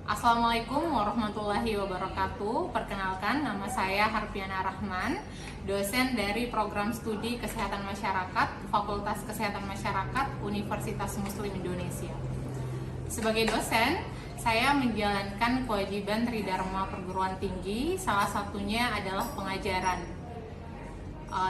Assalamualaikum warahmatullahi wabarakatuh. Perkenalkan, nama saya Harpiana Rahman, dosen dari Program Studi Kesehatan Masyarakat, Fakultas Kesehatan Masyarakat, Universitas Muslim Indonesia. Sebagai dosen, saya menjalankan kewajiban Tridharma perguruan tinggi, salah satunya adalah pengajaran.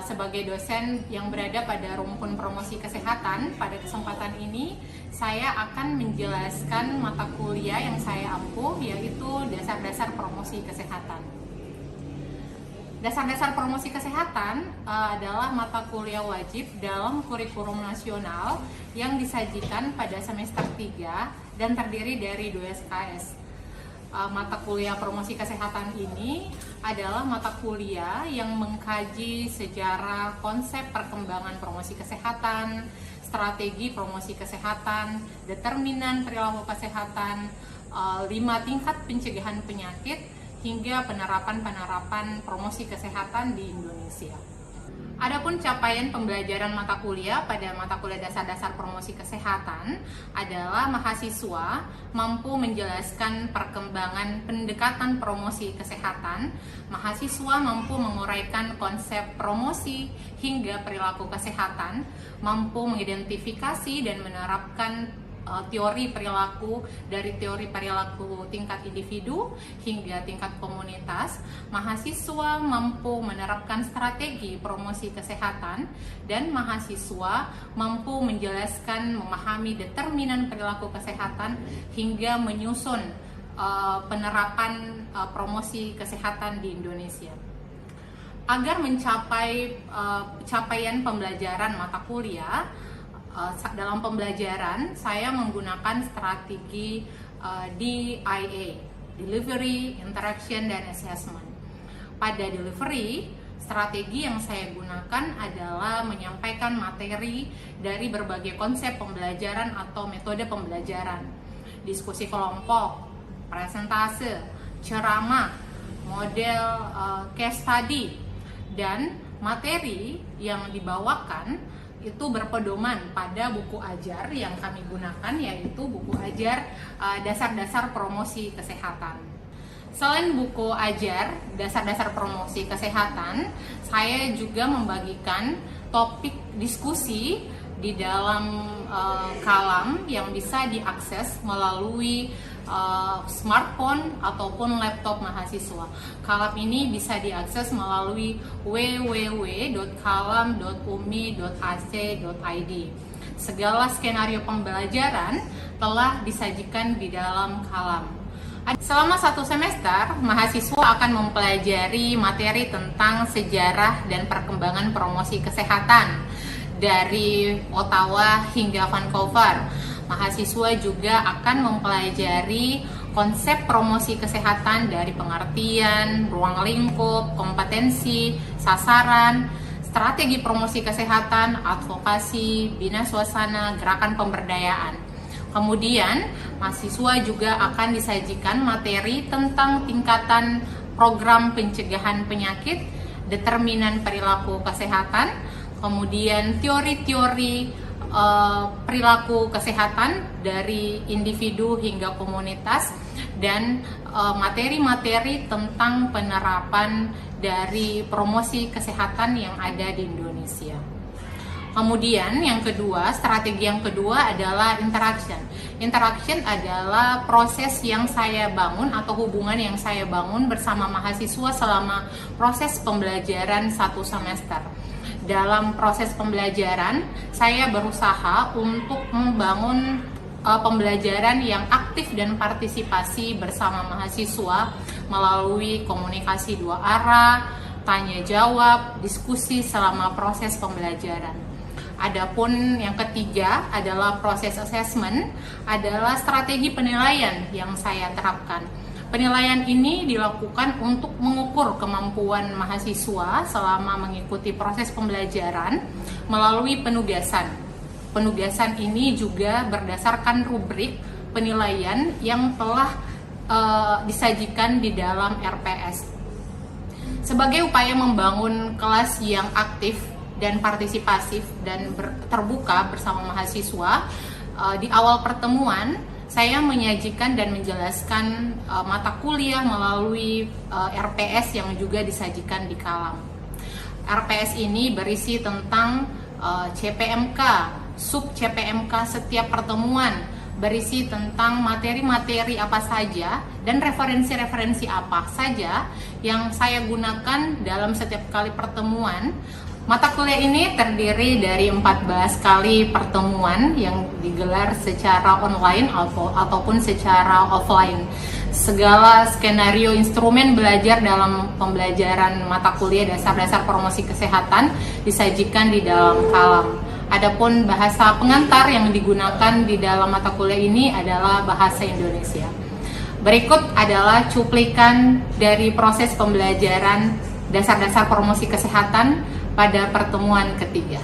Sebagai dosen yang berada pada rumpun promosi kesehatan, pada kesempatan ini saya akan menjelaskan mata kuliah yang saya ampuh, yaitu dasar-dasar promosi kesehatan. Dasar-dasar promosi kesehatan adalah mata kuliah wajib dalam kurikulum nasional yang disajikan pada semester 3 dan terdiri dari 2 SKS. Mata kuliah promosi kesehatan ini adalah mata kuliah yang mengkaji sejarah konsep perkembangan promosi kesehatan, strategi promosi kesehatan, determinan perilaku kesehatan, 5 tingkat pencegahan penyakit, hingga penerapan promosi kesehatan di Indonesia. Adapun capaian pembelajaran mata kuliah pada mata kuliah dasar-dasar promosi kesehatan adalah mahasiswa mampu menjelaskan perkembangan pendekatan promosi kesehatan, mahasiswa mampu menguraikan konsep promosi hingga perilaku kesehatan, mampu mengidentifikasi dan menerapkan teori perilaku dari teori perilaku tingkat individu hingga tingkat komunitas. Mahasiswa mampu menerapkan strategi promosi kesehatan dan mahasiswa mampu menjelaskan, memahami determinan perilaku kesehatan hingga menyusun penerapan promosi kesehatan di Indonesia. Agar mencapai capaian pembelajaran mata kuliah, dalam pembelajaran saya menggunakan strategi DIA, Delivery, Interaction, dan Assessment. Pada delivery, strategi yang saya gunakan adalah menyampaikan materi dari berbagai konsep pembelajaran atau metode pembelajaran, diskusi kelompok, presentase, ceramah, model case study, dan materi yang dibawakan itu berpedoman pada buku ajar yang kami gunakan, yaitu buku ajar dasar-dasar promosi kesehatan. Selain buku ajar dasar-dasar promosi kesehatan, saya juga membagikan topik diskusi di dalam kalam yang bisa diakses melalui smartphone ataupun laptop mahasiswa. Kalam ini bisa diakses melalui www.kalam.umi.ac.id. Segala skenario pembelajaran telah disajikan di dalam kalam. Selama 1 semester, mahasiswa akan mempelajari materi tentang sejarah dan perkembangan promosi kesehatan dari Ottawa hingga Vancouver. Mahasiswa juga akan mempelajari konsep promosi kesehatan dari pengertian, ruang lingkup, kompetensi, sasaran, strategi promosi kesehatan, advokasi, bina suasana, gerakan pemberdayaan. Kemudian, mahasiswa juga akan disajikan materi tentang tingkatan program pencegahan penyakit, determinan perilaku kesehatan, kemudian teori-teori perilaku kesehatan dari individu hingga komunitas, dan materi-materi tentang penerapan dari promosi kesehatan yang ada di Indonesia. Kemudian yang kedua, strategi yang kedua adalah interaction. Interaction adalah proses yang saya bangun atau hubungan yang saya bangun bersama mahasiswa selama proses pembelajaran 1 semester. Dalam proses pembelajaran, saya berusaha untuk membangun pembelajaran yang aktif dan partisipasi bersama mahasiswa melalui komunikasi 2 arah, tanya jawab, diskusi selama proses pembelajaran. Adapun yang ketiga adalah proses assessment, adalah strategi penilaian yang saya terapkan. Penilaian ini dilakukan untuk mengukur kemampuan mahasiswa selama mengikuti proses pembelajaran melalui penugasan. Penugasan ini juga berdasarkan rubrik penilaian yang telah disajikan di dalam RPS. Sebagai upaya membangun kelas yang aktif dan partisipasif dan terbuka bersama mahasiswa, di awal pertemuan saya menyajikan dan menjelaskan mata kuliah melalui RPS yang juga disajikan di Kalam. RPS ini berisi tentang CPMK, sub CPMK setiap pertemuan, berisi tentang materi-materi apa saja dan referensi-referensi apa saja yang saya gunakan dalam setiap kali pertemuan. Mata kuliah ini terdiri dari 14 kali pertemuan yang digelar secara online ataupun secara offline. Segala skenario instrumen belajar dalam pembelajaran mata kuliah dasar-dasar promosi kesehatan disajikan di dalam Kalam. Adapun bahasa pengantar yang digunakan di dalam mata kuliah ini adalah bahasa Indonesia. Berikut adalah cuplikan dari proses pembelajaran dasar-dasar promosi kesehatan pada pertemuan ketiga.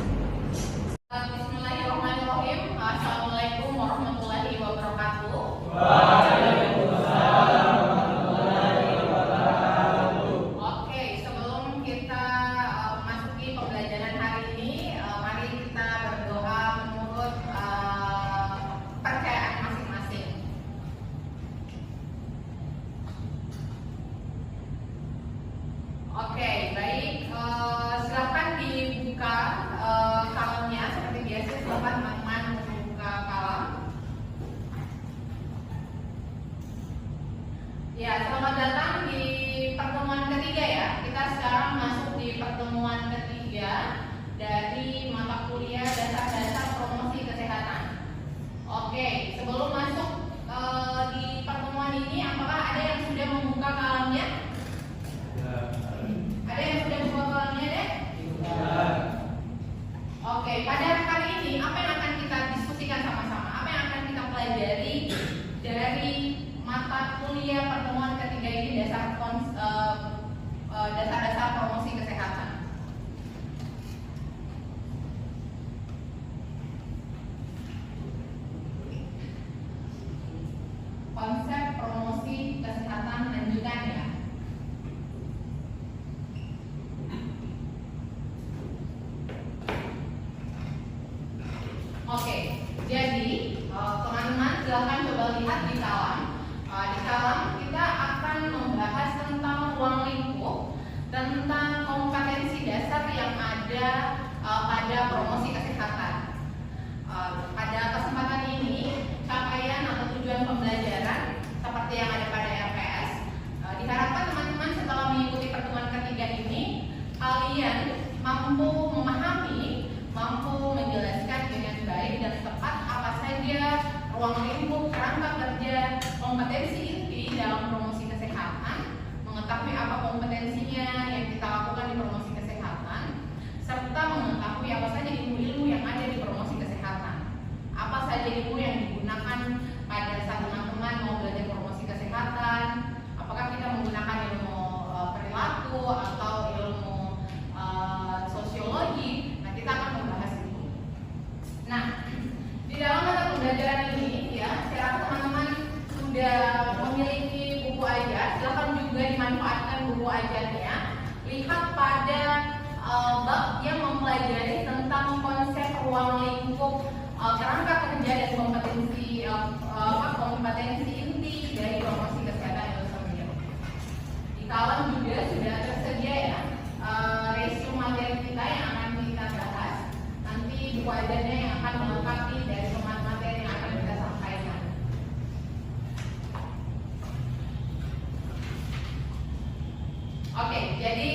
Bismillahirrahmanirrahim. Assalamualaikum warahmatullahi wabarakatuh. Oke, sebelum kita memasuki pembelajaran hari ini, mari kita berdoa menurut percayaan masing-masing. Oke, baik. Silakan dibuka kalamnya seperti biasa. Silakan teman-teman membuka kalam. Ya, selamat datang di pertemuan ketiga ya. Kita sekarang masuk di pertemuan ketiga dari mata kuliah dasar-dasar promosi kesehatan. Oke, sebelum masuk di pertemuan ini, apakah ada yang sudah membuka kalamnya? Ada yang sudah membuka kalamnya deh? Oke, pada kali ini apa yang akan kita diskusikan sama-sama? Apa yang akan kita pelajari dari mata kuliah pertemuan ketiga ini dasar-dasar promosi kesehatan? Konsep promosi kesehatan lanjutan ya. Oke, jadi teman-teman silakan coba lihat di kalam. Di kalam kita akan membahas tentang ruang lingkup, tentang kompetensi dasar yang ada pada promosi kesehatan. Pada kesempatan ini, capaian atau tujuan pembelajaran seperti yang ada pada RPS, diharapkan teman-teman setelah mengikuti pertemuan ketiga ini, kalian mampu memahami, mampu menjelaskan dengan baik dan tepat apa saja ruang lingkup, kerangka kerja, kompetensi inti dalam promosi kesehatan, mengetahui apa kompetensinya yang kita lakukan di promosi kesehatan, serta mengetahui apa saja ilmu-ilmu yang ada di promosi kesehatan. Apa saja ilmu yang digunakan pada saat teman-teman mau belajar promosi kesehatan, apakah kita menggunakan ilmu perilaku atau ilmu sosiologi. Nah, kita akan membahas ini. Nah, di dalam mata pembelajaran ini ya, saya rasa teman-teman sudah memiliki buku ajar. Silakan juga dimanfaatkan buku ajarnya. Lihat pada bab yang mempelajari tentang konsep ruang lingkup, kerangka kerja dan kompetensi inti dari promosi kesehatan itu sendiri. Di kalam juga sudah tersedia ya resume materi kita yang akan kita bahas. Nanti buku ajarnya yang akan melengkapi dari materi yang akan kita sampaikan. Oke, jadi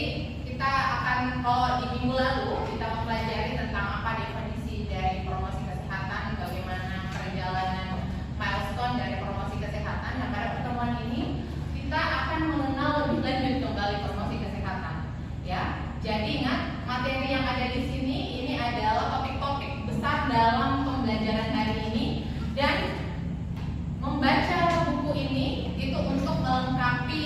kita akan, kalau di minggu lalu kita mempelajari tentang apa definisi dari promosi kesehatan, bagaimana perjalanan milestone dari promosi kesehatan. Nah, pada pertemuan ini kita akan mengenal lebih lanjut kembali promosi kesehatan. Ya, jadi ingat materi yang ada di sini ini adalah topik-topik besar dalam pembelajaran hari ini, dan membaca buku ini itu untuk melengkapi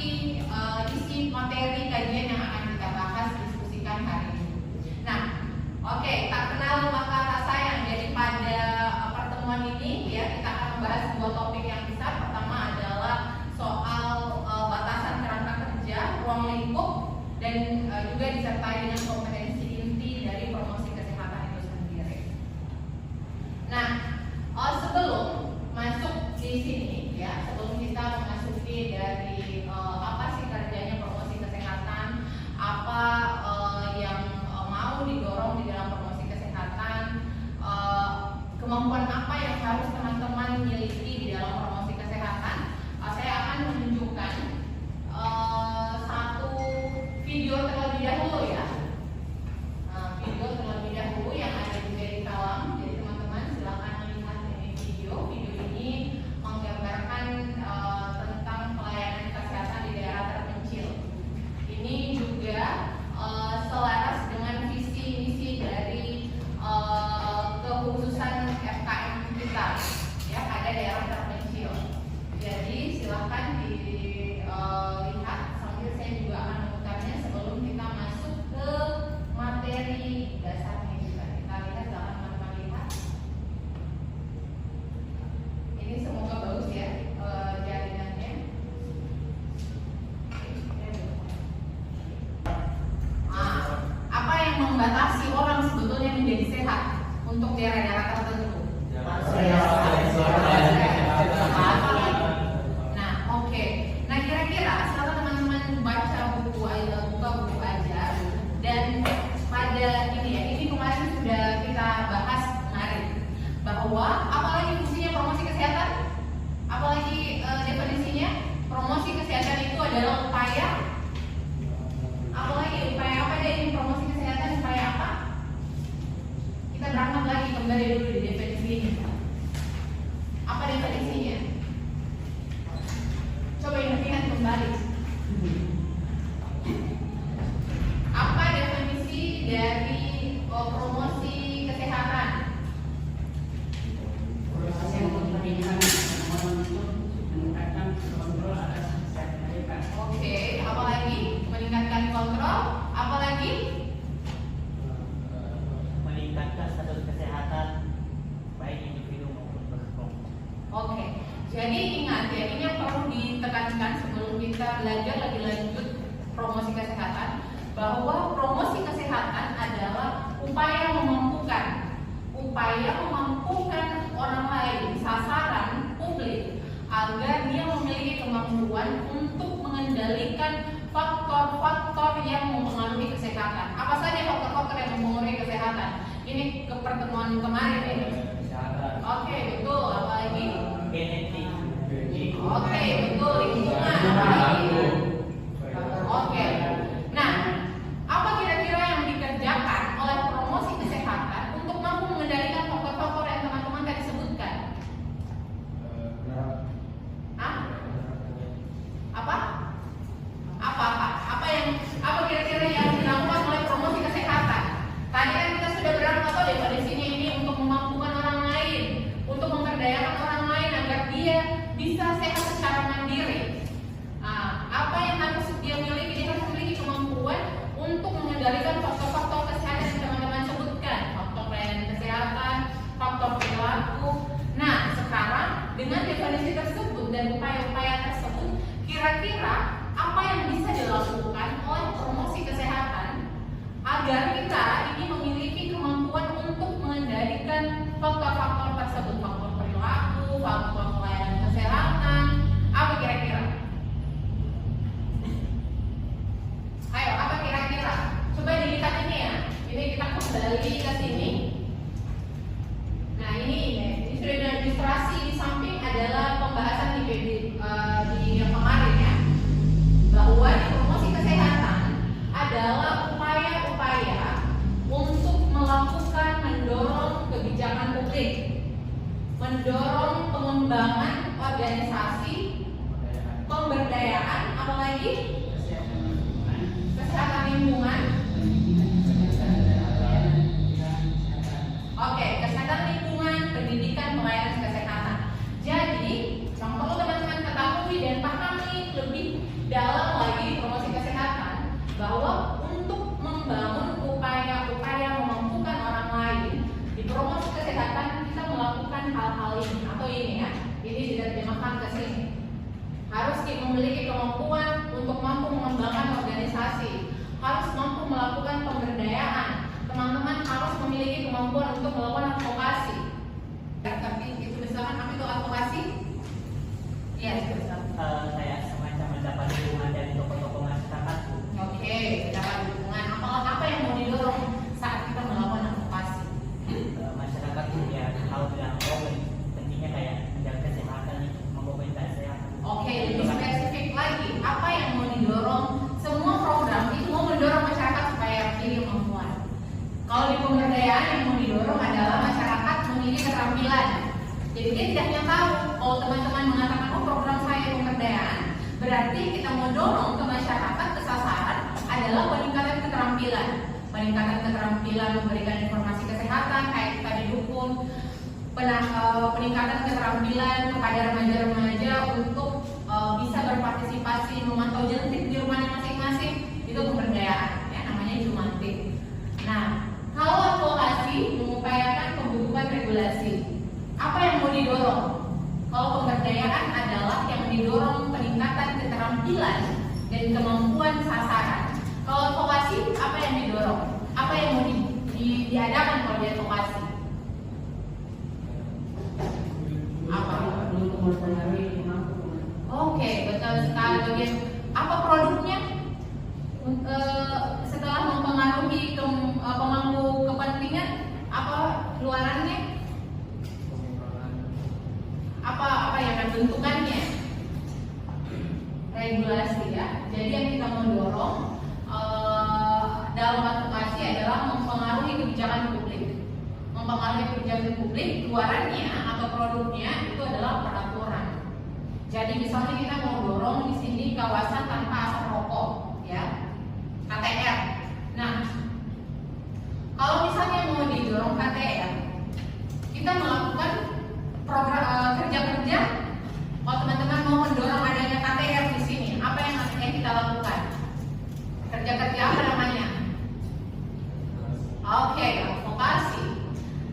isi materi kajian yang akan kita bahas, diskusikan hari ini. Nah, oke, tak kenal maka tak sayang. Jadi pada pertemuan ini ya kita akan membahas dua topik yang besar. Pertama adalah soal batasan kerangka kerja, ruang lingkup, dan juga disertai dengan kompetensi inti dari promosi kesehatan itu sendiri. Nah, sebelum masuk di sini Jadi ingat ya, ini yang perlu ditekankan sebelum kita belajar lebih lanjut promosi kesehatan, bahwa promosi kesehatan adalah upaya memampukan orang lain, sasaran publik, agar dia memiliki kemampuan untuk mengendalikan faktor-faktor yang mempengaruhi kesehatan. Apa saja faktor-faktor yang mempengaruhi kesehatan? Ini ke pertemuan kemarin ya. Oke, betul. Apa lagi? Genetik. Oke, betul. Lingkungan. Apa lagi? Oke. Nah, apa kira-kira yang dikerjakan oleh promosi kesehatan untuk mampu mengendalikan faktor-faktor yang teman-teman tadi sebutkan? Apa? Apa kira-kira yang dilakukan oleh promosi kesehatan? Tadi kan kita sudah berangkat dari sini, ini untuk memampukan orang lain, untuk memberdayakan orang lain agar dia bisa sehat secara mandiri. Apa yang harus dia miliki? Dia harus memiliki kemampuan untuk mengendalikan faktor-faktor kesehatan yang teman-teman sebutkan, faktor pelayanan kesehatan, faktor perilaku. Nah, sekarang dengan definisi tersebut dan upaya-upaya tersebut, kira-kira apa yang bisa dilakukan oleh promosi kesehatan agar kita ini memiliki kemampuan untuk mengendalikan faktor-faktor tersebut, faktor perilaku, faktor pelayanan kesehatan. Apa kira-kira? Ayo, apa kira-kira? Coba dilihat ini ya. Ini kita kembali ke sini. Nah, ini sudah ada ilustrasi. Di samping adalah pembahasan di yang kemarin ya, bahwa di promosi kesehatan adalah upaya-upaya untuk mendorong kebijakan publik, mendorong pengembangan organisasi, pemberdayaan, apalagi kesehatan lingkungan. Oke, kesehatan lingkungan, pendidikan, pelayanan kesehatan. Jadi, yang perlu teman-teman ketahui dan pahami lebih dalam lagi di promosi kesehatan, bahwa untuk membangun upaya-upaya memampukan orang lain di promosi kesehatan, kita melakukan hal-hal ini atau ini ya. Ini diterjemahkan ke sini. Harus memiliki kemampuan untuk mampu mengembangkan organisasi, harus mampu melakukan pemberdayaan. Teman-teman harus memiliki kemampuan untuk melakukan advokasi. Tapi itu misalkan apa itu advokasi? Iya, Saya semacam mendapat dukungan dari tokoh-tokoh masyarakat. Oke, mendapat dukungan. Apa yang mau didorong saat kita melakukan advokasi? Masyarakat ya tahu bilang pentingnya kayak menjaga kesehatan nih, memperbaiki sehat. Oke, lebih spesifik lagi, apa yang mau didorong? Semua program itu mau mendorong masyarakat supaya memiliki kemampuan. Kalau di pemberdayaan yang mau didorong adalah masyarakat memiliki keterampilan. Jadi dia tidak hanya tahu. Kalau teman-teman mengatakan program saya pemberdayaan, berarti kita mau dorong ke masyarakat, ke sasaran adalah peningkatan keterampilan. Peningkatan keterampilan memberikan informasi kesehatan kayak tadi dukun, peningkatan keterampilan kepada remaja-remaja untuk bisa berpartisipasi memantau jentik di rumahnya masing-masing, itu pemberdayaan ya, namanya jumantik. Nah, kalau advokasi mengupayakan pembentukan regulasi, apa yang mau didorong? Kalau pemberdayaan adalah yang didorong peningkatan keterampilan dan kemampuan sasaran. Kalau advokasi, apa yang didorong? Apa yang mau diadakan kalau di advokasi? Apa? Oke, betul sekali. Bagian apa produknya? Setelah mempengaruhi pemangku kepentingan, apa luarannya? Apa yang akan bentukannya? Regulasi ya. Jadi yang kita mau dorong dalam advokasi adalah mempengaruhi kebijakan publik. Mempengaruhi kebijakan publik, luarannya atau produknya itu adalah peraturan. Jadi misalnya kita mau dorong di sini kawasan tanpa asap rokok, ya, KTR. Nah, kalau misalnya mau didorong KTR, kita melakukan program kerja-kerja. Kalau teman-teman mau mendorong adanya KTR di sini, apa yang akan kita lakukan? Kerja-kerja apa namanya? Oke, advokasi.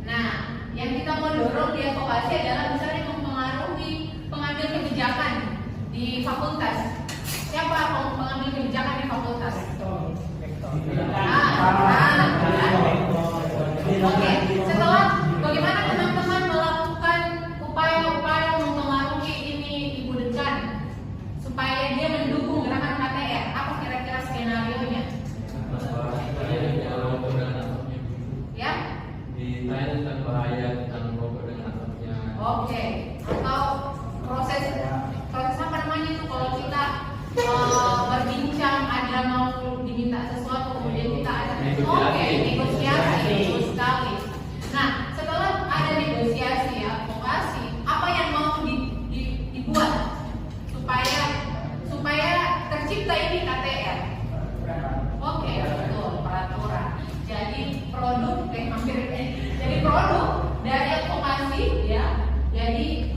Nah, yang kita mau dorong di advokasi adalah misalnya mempengaruhi pengambilan di fakultas. Siapa pengambil kebijakan di fakultas? Oke, setelah bagaimana teman-teman melakukan upaya-upaya mempengaruhi ini Ibu Dekan supaya dia mendukung gerakan KTR? Apa kira-kira skenario-nya? Ya? Ditanya tentang bahaya tentang rokok dengan asapnya. Oke, atau proses apa namanya itu kalau kita berbincang ada mau diminta sesuatu kemudian kita ada negosiasi, betul sekali. Nah, setelah ada negosiasi advokasi, apa yang mau dibuat supaya tercipta ini KTR? Oke, betul, peraturan. Jadi produk dari advokasi ya. Jadi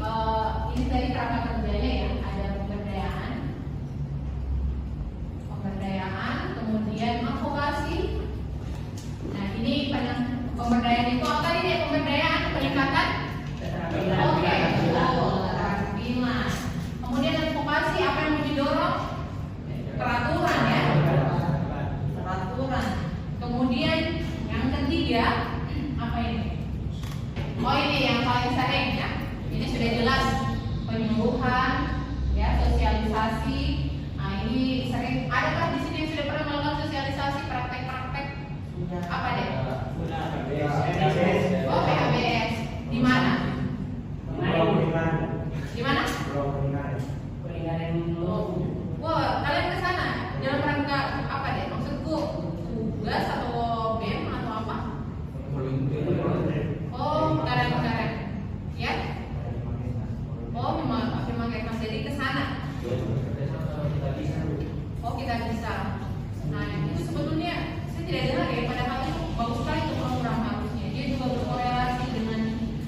ini tadi kerangka kerjanya ya, ada pemberdayaan, kemudian advokasi. Nah, ini pemberdayaan itu apa ini? Pemberdayaan peningkatan. Oke, betul, keterampilan. Kemudian advokasi apa yang mau didorong? Peraturan ya. Peraturan. Kemudian yang ketiga apa ini? Oh, ini yang paling sering ya. Ini sudah jelas penyuluhan, ya, sosialisasi. Nah, ini sering. Adakah di sini yang sudah pernah melakukan sosialisasi praktek-praktek? Apa deh? Oh, PHBS. Di mana? Di mana? Wah, kalian ke sana dalam rangka apa deh? Maksudku tugas atau BEM atau apa? Oh, keren. Ya? Oh, memang jadi ke sana. Oh, kita bisa. Nah, itu sebetulnya saya tidak dengar ya, padahal itu bagus sekali itu program harusnya. Dia juga berkorelasi dengan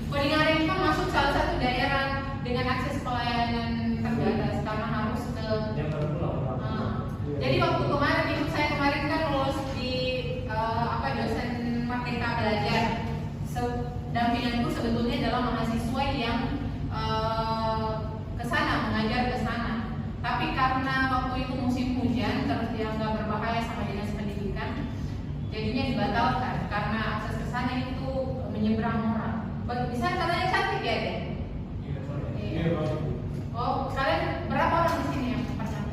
Kodingaring kan masuk salah satu daerah dengan akses pelayanan terbatas karena harus ke. Jadi waktu kemarin ibu saya kan lulus di dosen Merdeka Belajar. Dampinganku sebetulnya adalah mahasiswa yang ke sana, mengajar ke sana. Tapi karena waktu itu musim hujan terus dianggap berbahaya sama dinas pendidikan, jadinya dibatalkan karena akses ke sana itu menyeberang orang. Bisa katanya cantik ya deh. Oh, kalian berapa orang di sini yang pasang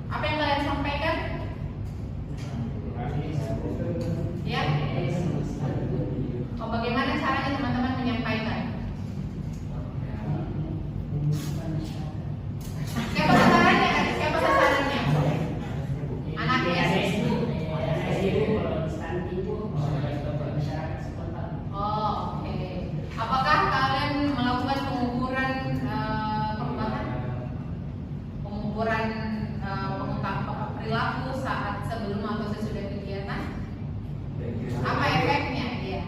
apa yang kalian sampaikan? Ya. Oh, bagaimana caranya teman-teman menyampaikan? Siapa sasarannya? Anaknya. Oh, oke. Apakah kalian melakukan pengukuran perilaku saat sebelum atau sesudah kegiatan? Apa efeknya? Iya.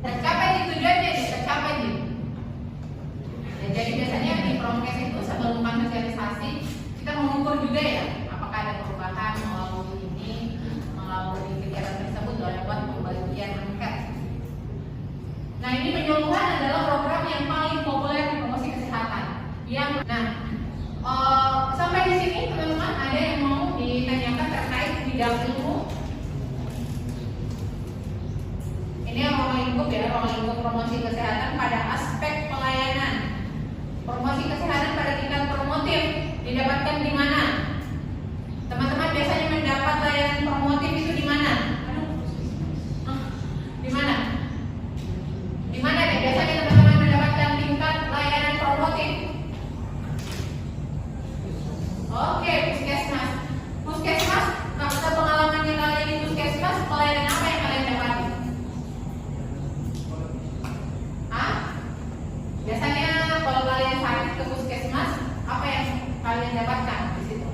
Tercapai di tujuannya, tercapai nih. Ya, jadi biasanya di promkes itu sebelum sosialisasi kita mengukur juga ya, apakah ada perubahan melalui kegiatan tersebut lewat pembagian angket. Nah, ini penyuluhan adalah program yang paling populer di promosi kesehatan. Sampai di sini teman-teman ada yang mau ditanyakan terkait bidang ilmu? Ini ruang lingkup promosi kesehatan pada aspek pelayanan. Promosi kesehatan pada tingkat promotif didapatkan di mana? Teman-teman biasanya mendapat layanan promotif itu di mana? Di mana? Di mana deh biasanya teman-teman mendapatkan tingkat layanan promotif? Oke, puskesmas. Puskesmas, kalau pengalamannya kalian di puskesmas, pelayanan apa yang kalian dapati? Biasanya kalau kalian sakit ke puskesmas, apa yang kalian dapatkan di situ?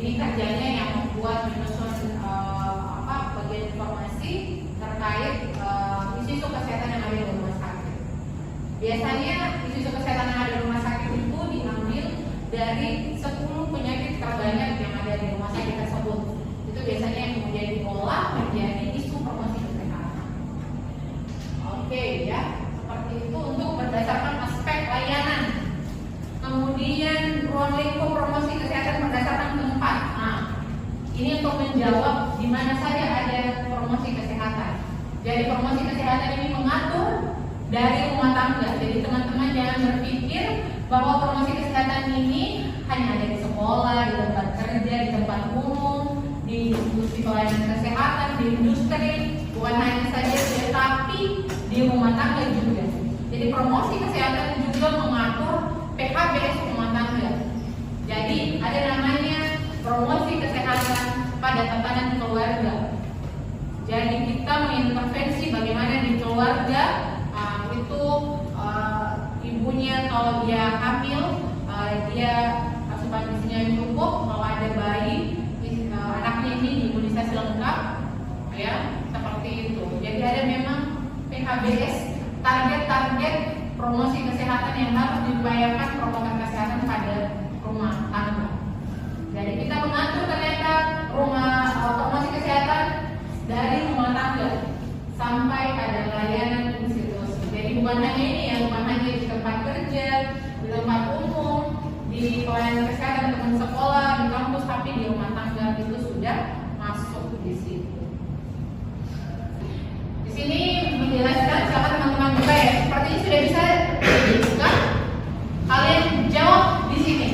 Ini kerjanya yang membuat menyusun bagian informasi terkait isu-isu kesehatan yang ada di rumah sakit. Biasanya isu-isu kesehatan yang ada di rumah sakit itu diambil dari 10 penyakit terbanyak yang ada di rumah sakit tersebut. Itu biasanya yang kemudian diolah menjadi isu promosi kesehatan. Oke ya, seperti itu untuk berdasarkan aspek layanan. Kemudian ruang lingkup promosi kesehatan berdasarkan tempat. Nah, ini untuk menjawab di mana saja ada promosi kesehatan. Jadi promosi kesehatan ini mengatur dari rumah tangga. Jadi teman-teman jangan berpikir bahwa promosi kesehatan ini hanya ada di sekolah, di tempat kerja, di tempat umum, di institusi pelayanan kesehatan, di industri, bukan hanya saja tetapi di rumah tangga juga. Jadi promosi kesehatan juga mengatur PHBS rumah tangga. Jadi ada namanya promosi kesehatan pada tatanan keluarga. Jadi kita mengintervensi bagaimana di keluarga itu ibunya kalau dia hamil dia asupan gizinya cukup, kalau ada bayi anaknya ini imunisasi lengkap, ya seperti itu. Jadi ada memang PHBS target-target promosi kesehatan yang harus diupayakan promosi kesehatan pada rumah tangga. Jadi kita mengatur ternyata promosi kesehatan dari rumah tangga sampai pada layanan institusi. Jadi bukan hanya ini ya, bukan hanya di tempat kerja, di tempat umum, di pelayanan kesehatan teman sekolah, di kampus, tapi di rumah tangga itu sudah masuk di situ. Di sini menjelaskan, silakan teman-teman juga ya. Sepertinya sudah bisa dibuka. Kalian jawab di sini,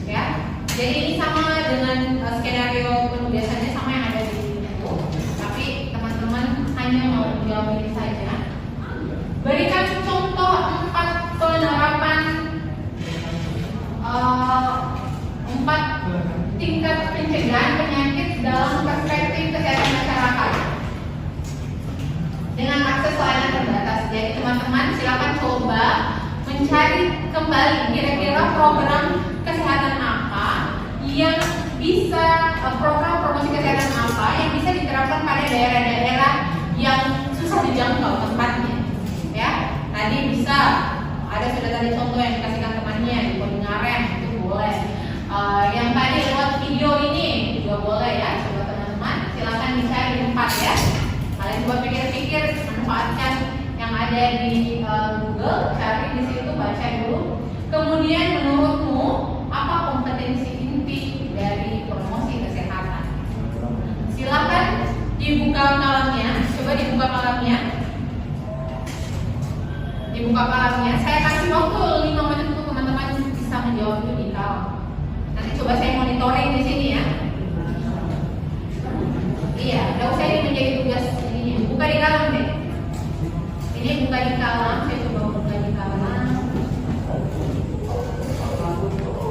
ya. Jadi ini sama dengan skenario penugasannya sama yang ada di buku, tapi teman-teman hanya mau menjawab ini saja. Berikan contoh 4 penerapan 4 tingkat pencegahan penyakit dalam perspektif kesehatan masyarakat dengan akses layanan terbatas. Jadi teman-teman silakan coba mencari kembali kira-kira program kesehatan apa yang bisa, program promosi kesehatan apa yang bisa diterapkan pada daerah-daerah yang susah dijangkau tempatnya. Ya, tadi bisa ada sudah tadi contoh yang dikasihkan temannya di Kodingaren, itu boleh. Yang tadi lewat video ini juga boleh ya. Coba teman-teman silakan dicari 4 ya. Kalian coba pikir-pikir, manfaatkan yang ada di Google, cari di situ, baca dulu. Kemudian menurutmu apa kompetensi inti dari promosi kesehatan? Silakan dibuka kalamnya, coba dibuka kalamnya. Dibuka kalamnya. Saya kasih waktu 5 menit untuk teman-teman bisa menjawab itu di kalam. Nanti coba saya monitoring di sini ya. Iya, nggak usah ini menjadi tugas ininya. Buka di kalam deh. Ini buka di kalam, saya coba buka di kalam.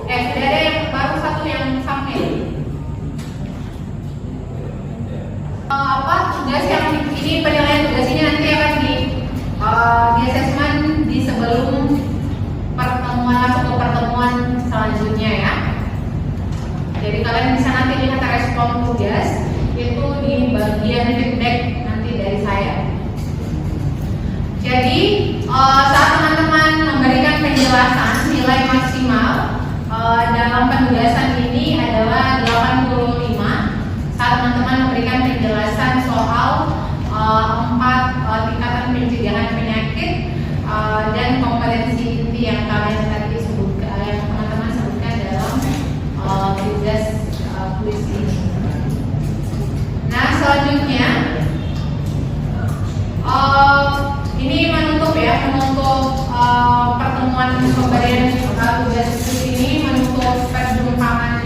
Sudah ada yang baru satu yang sampai. Tugas yang ini, penilaian tugas ini nanti akan di asesmen di sebelum pertemuan masuk ke pertemuan selanjutnya ya. Jadi kalian bisa nanti lihat respon tugas itu di bagian feedback nanti dari saya. Jadi saat teman-teman memberikan penjelasan nilai maksimal dalam penugasan ini adalah 85 saat teman-teman memberikan penjelasan soal 4 tingkatan pencegahan penyakit dan kompetensi inti yang kalian tadi sebutkan, yang teman-teman sebutkan dalam tugas kuis ini. Nah selanjutnya ini menutup pertemuan pemberian tugas kuis ini, menutup perjumpaan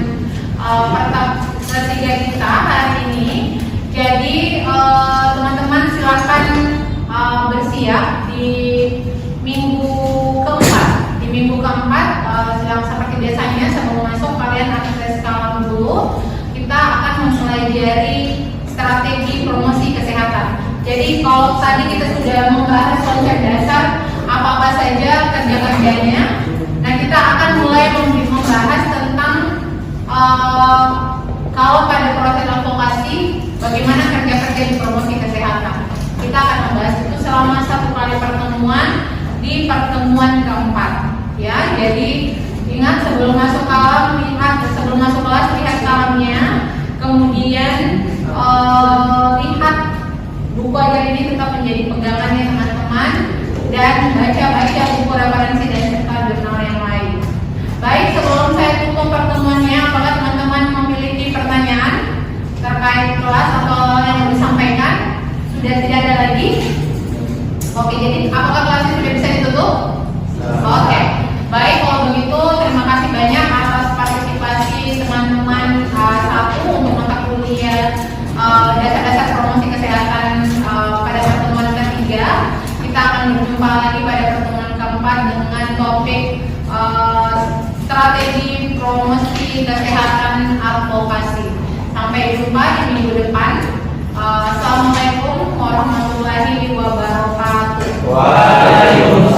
ketiga kita hari ini. Jadi teman-teman silakan bersiap di minggu keempat. Di minggu keempat seperti biasanya sebelum masuk kalian akses kalam dulu. Kita akan mempelajari strategi promosi kesehatan. Jadi kalau tadi kita sudah membahas konsep dasar apa-apa saja kerja-kerjanya, nah kita akan mulai membahas tentang pertemuan keempat. Ya, jadi ingat sebelum masuk kalam lihat kalamnya, kemudian lihat buku ajar ini tetap menjadi pegangannya teman-teman, dan baca buku referensi dan serta jurnal yang lain. Baik, sebelum saya tutup pertemuannya, apakah teman-teman memiliki pertanyaan terkait kelas atau yang mau disampaikan? Sudah tidak ada lagi? Oke, jadi apakah kelasnya sudah bisa ditutup? Oke, baik, kalau begitu terima kasih banyak atas partisipasi teman-teman satu untuk mata kuliah dasar-dasar promosi kesehatan pada pertemuan ketiga. Kita akan berjumpa lagi pada pertemuan keempat dengan topik strategi promosi kesehatan advokasi. Sampai jumpa di minggu depan. Assalamualaikum warahmatullahi wabarakatuh. Waalaikumsalam.